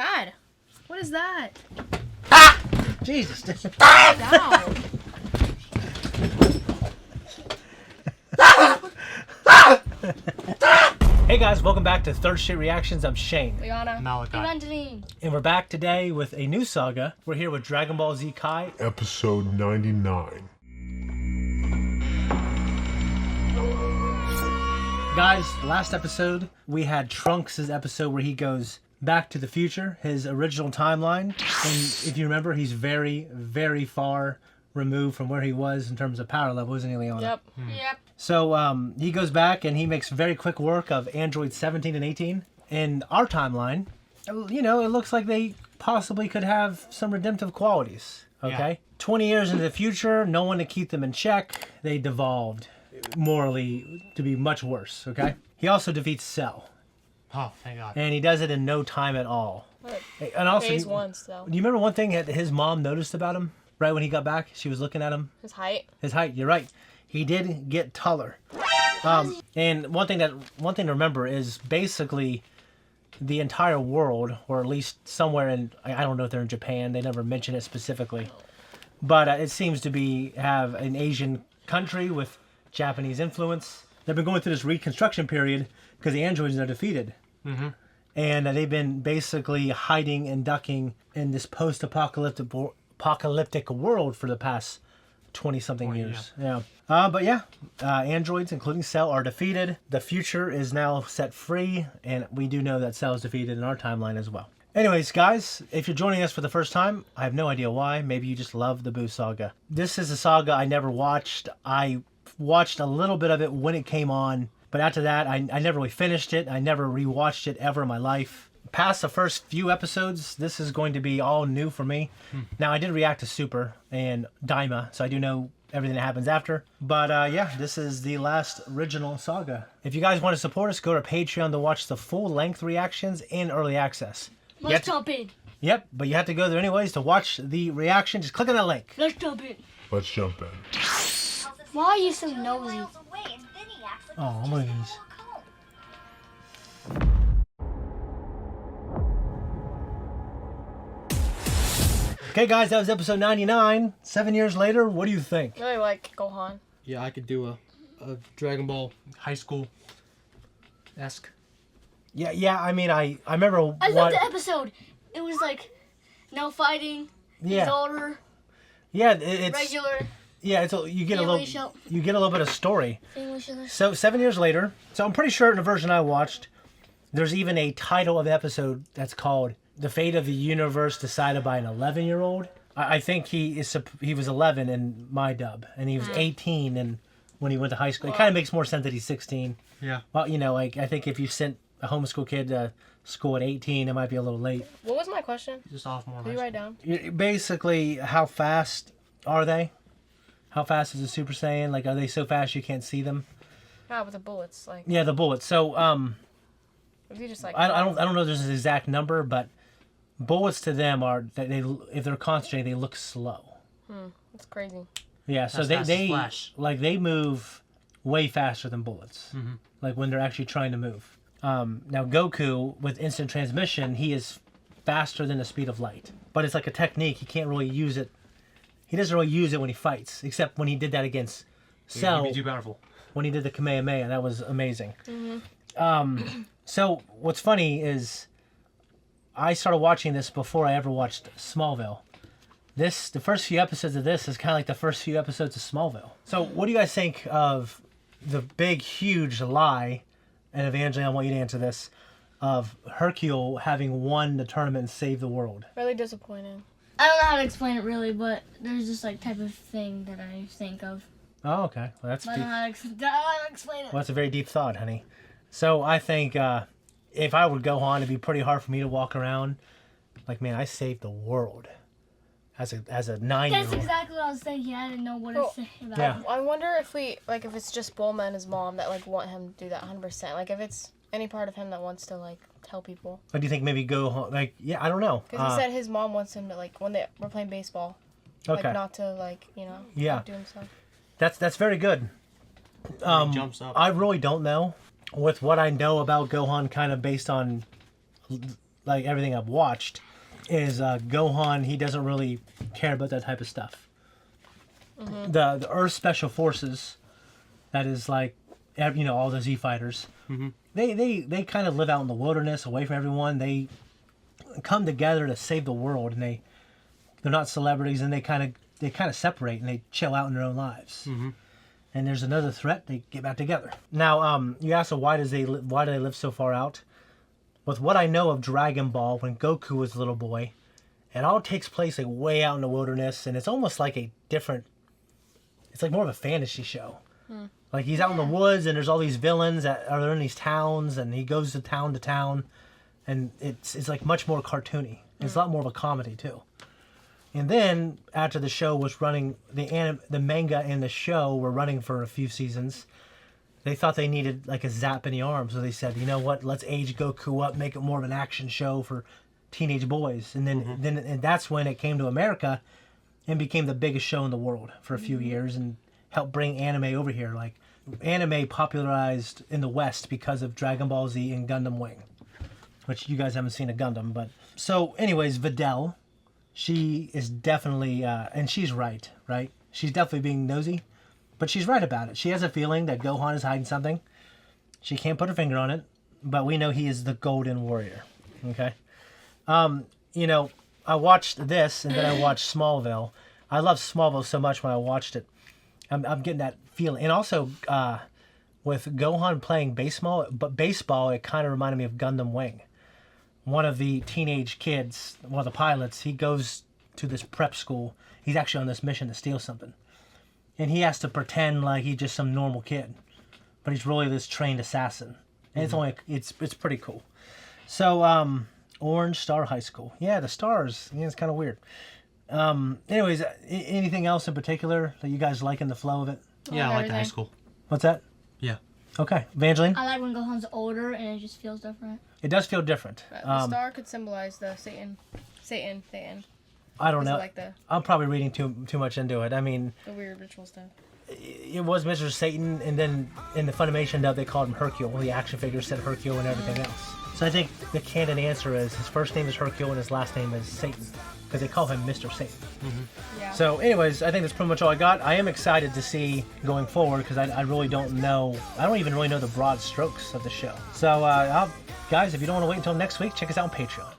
God. What is that? Ah! Jesus. Down. Hey guys, welcome back to Third Street Reactions. I'm Shane. Liana. Malachi. And we're back today with a new saga. We're here with Dragon Ball Z Kai. Episode 99. Guys, last episode, we had Trunks' episode where he goes back to the future, his original timeline. And if you remember, he's very, very far removed from where he was in terms of power level, isn't he, Leona? Yep. Yep. So he goes back and he makes very quick work of Android 17 and 18. In our timeline, you know, it looks like they possibly could have some redemptive qualities. Okay? Yeah. 20 years into the future, no one to keep them in check. They devolved morally to be much worse. Okay? He also defeats Cell. Oh, thank God. And he does it in no time at all. Like, And also, phase do one still. you remember one thing that his mom noticed about him right when he got back? She was looking at him. His height. His height. You're right. He did get taller. And one thing to remember is basically the entire world, or at least somewhere in, I don't know if they're in Japan. They never mention it specifically, but it seems to have an Asian country with Japanese influence. They've been going through this reconstruction period because the androids are defeated. Mm-hmm. And they've been basically hiding and ducking in this post-apocalyptic world for the past 20-something years. Yeah. But yeah, androids, including Cell, are defeated. The future is now set free, and we do know that Cell is defeated in our timeline as well. Anyways, guys, if you're joining us for the first time, I have no idea why. Maybe you just love the Boo saga. This is a saga I never watched. I watched a little bit of it when it came on, but after that, I never really finished it. I never rewatched it ever in my life. Past the first few episodes, this is going to be all new for me. Now, I did react to Super and Daima, so I do know everything that happens after. But yeah, this is the last original saga. If you guys want to support us, go to Patreon to watch the full-length reactions and early access. Let's jump in. Yep, but you have to go there anyways to watch the reaction. Just click on that link. Let's jump in. Let's jump in. Why are you so nosy? Oh, look at these. Okay, guys, that was episode 99. 7 years later, what do you think? I really like Gohan. Yeah, I could do a Dragon Ball high school-esque. Yeah. I mean, I remember. I love the episode. It was like no fighting. Yeah. He's older. Yeah, it's Regular. yeah. You get a little bit of story. English. So 7 years later, so I'm pretty sure in the version I watched, there's even a title of the episode that's called "The Fate of the Universe Decided by an 11-Year-Old." I think he was 11 in my dub, and he was 18 and when he went to high school. It kind of makes more sense that he's 16. Yeah. Well, you know, like I think if you sent a homeschool kid to school at 18, it might be a little late. What was my question? He's a sophomore. Can you write down? Basically, how fast are they? How fast is a Super Saiyan? Like, are they so fast you can't see them? Ah, with the bullets, like. Yeah, the bullets. So, If you just like. I don't know if there's an exact number, but bullets to them are that if they're concentrating, they look slow. That's crazy. Yeah, so That's fast as they Flash. like they move way faster than bullets. Mm-hmm. Like when they're actually trying to move. Now Goku with instant transmission, he is faster than the speed of light, but it's like a technique. He can't really use it. He doesn't really use it when he fights, except when he did that against Cell. He'd be too powerful. When he did the Kamehameha, that was amazing. So what's funny is I started watching this before I ever watched Smallville. The first few episodes of this is kind of like the first few episodes of Smallville. So what do you guys think of the big, huge lie, and Evangeline, I want you to answer this, of Hercule having won the tournament and saved the world? Really disappointing. I don't know how to explain it really, but there's this like type of thing that I think of. Oh, okay. Well, that's But I deep. don't know how to explain it. Well, that's a very deep thought, honey. So I think if I would go on, it'd be pretty hard for me to walk around like, man, I saved the world as a 9-year-old. That's exactly what I was thinking. I didn't know what to say about Yeah. it. I wonder if if it's just Bulma and his mom that like want him to do that 100%. Like if it's any part of him that wants to like tell people. What do you think? Maybe go home? Like, yeah, I don't know. Because he said his mom wants him to like when they were playing baseball. Okay. Like not to like Yeah. not do himself. That's very good. He jumps up. I really don't know. With what I know about Gohan, kind of based on like everything I've watched, is Gohan. He doesn't really care about that type of stuff. The Earth Special Forces, that is like, you know, all the Z fighters. They kind of live out in the wilderness, away from everyone. They come together to save the world, and they're not celebrities, and they kind of separate and they chill out in their own lives. And there's another threat, they get back together. Now, you asked them why do they live so far out? With what I know of Dragon Ball, when Goku was a little boy, it all takes place like way out in the wilderness, and it's almost like a different. It's like more of a fantasy show. Like he's out in the woods, and there's all these villains that are in these towns, and he goes to town, and it's like much more cartoony. It's a lot more of a comedy too. And then after the show was running, the manga and the show were running for a few seasons. They thought they needed like a zap in the arm, so they said, you know what? Let's age Goku up, make it more of an action show for teenage boys. And then that's when it came to America, and became the biggest show in the world for a few years, and helped bring anime over here. Like anime popularized in the West because of Dragon Ball Z and Gundam Wing, which you guys haven't seen a Gundam, but so anyways, Videl. She is definitely, and she's right? She's definitely being nosy, but she's right about it. She has a feeling that Gohan is hiding something. She can't put her finger on it, but we know he is the Golden Warrior. Okay? You know, I watched this, and then I watched Smallville. I love Smallville so much when I watched it. I'm getting that feeling. And also, with Gohan playing baseball, it kind of reminded me of Gundam Wing. One of the teenage kids, one of the pilots, he goes to this prep school. He's actually on this mission to steal something. And he has to pretend like he's just some normal kid. But he's really this trained assassin. And it's pretty cool. So, Orange Star High School. Yeah, the stars. Yeah, it's kind of weird. Anyways, anything else in particular that you guys like in the flow of it? Yeah, I like the high school. What's that? Yeah. Okay. Evangeline? I like when Gohan's older and it just feels different. It does feel different. The star could symbolize the Satan. I don't know. Like I'm probably reading too much into it. I mean, the weird ritual stuff. It was Mr. Satan, and then in the Funimation dub they called him Hercule. The action figure said Hercule and everything else. So I think the canon answer is his first name is Hercule and his last name is Satan, because they call him Mr. Satan. Yeah. So anyways, I think that's pretty much all I got. I am excited to see going forward, because I really don't know. I don't even really know the broad strokes of the show. So guys, if you don't want to wait until next week, check us out on Patreon.